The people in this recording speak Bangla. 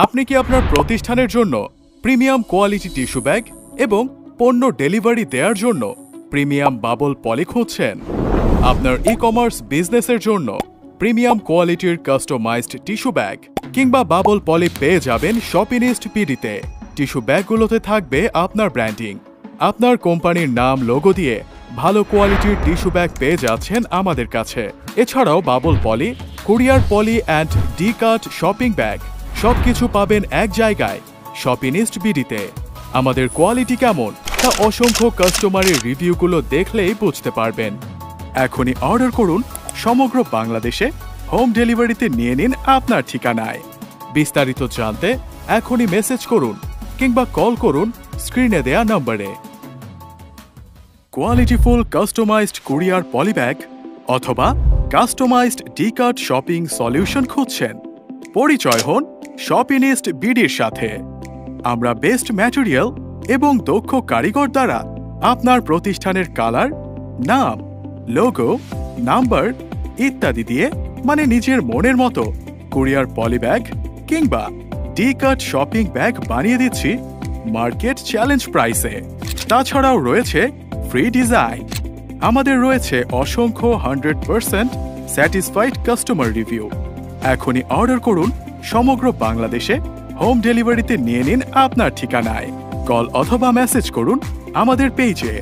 আপনি কি আপনার প্রতিষ্ঠানের জন্য প্রিমিয়াম কোয়ালিটি টিস্যু ব্যাগ এবং পণ্য ডেলিভারি দেওয়ার জন্য প্রিমিয়াম বাবল পলি খুঁজছেন? আপনার ই-কমার্স বিজনেসের জন্য প্রিমিয়াম কোয়ালিটির কাস্টমাইজড টিস্যু ব্যাগ কিংবা বাবল পলি পেয়ে যাবেন শপিনিস্ট পিডিতে। টিস্যু ব্যাগগুলোতে থাকবে আপনার ব্র্যান্ডিং, আপনার কোম্পানির নাম, লোগো দিয়ে ভালো কোয়ালিটির টিস্যু ব্যাগ পেয়ে যাচ্ছেন আমাদের কাছে। এছাড়াও bubble poly, courier poly and D cut shopping bag সবকিছু পাবেন এক জায়গায়, শপিনিস্ট বিডিতে। আমাদের কোয়ালিটি কেমন তা অসংখ্য কাস্টমারের রিভিউগুলো দেখলেই বুঝতে পারবেন। এখনই অর্ডার করুন, সমগ্র বাংলাদেশে হোম ডেলিভারিতে নিয়ে নিন আপনার ঠিকানায়। বিস্তারিত জানতে এখনই মেসেজ করুন কিংবা কল করুন স্ক্রিনে দেয়া নম্বরে। কোয়ালিটিফুল কাস্টমাইজড কুরিয়ার পলিব্যাগ অথবা customised D cut shopping solution খুঁজছেন? পরিচয় হন শপিনিস্ট বিডির সাথে। আমরা বেস্ট ম্যাটেরিয়াল এবং দক্ষ কারিগর দ্বারা আপনার প্রতিষ্ঠানের কালার, নাম, লোগো, নাম্বার ইত্যাদি দিয়ে মানে নিজের মনের মতো কুরিয়ার পলিব্যাগ কিংবা ডি কাট শপিং ব্যাগ বানিয়ে দিচ্ছি মার্কেট চ্যালেঞ্জ প্রাইসে। তাছাড়াও রয়েছে ফ্রি ডিজাইন। আমাদের রয়েছে অসংখ্য 100% স্যাটিসফাইড কাস্টমার রিভিউ। এখনই অর্ডার করুন, সমগ্র বাংলাদেশে হোম ডেলিভারিতে নিয়ে নিন আপনার ঠিকানায়। কল অথবা মেসেজ করুন আমাদের পেজে।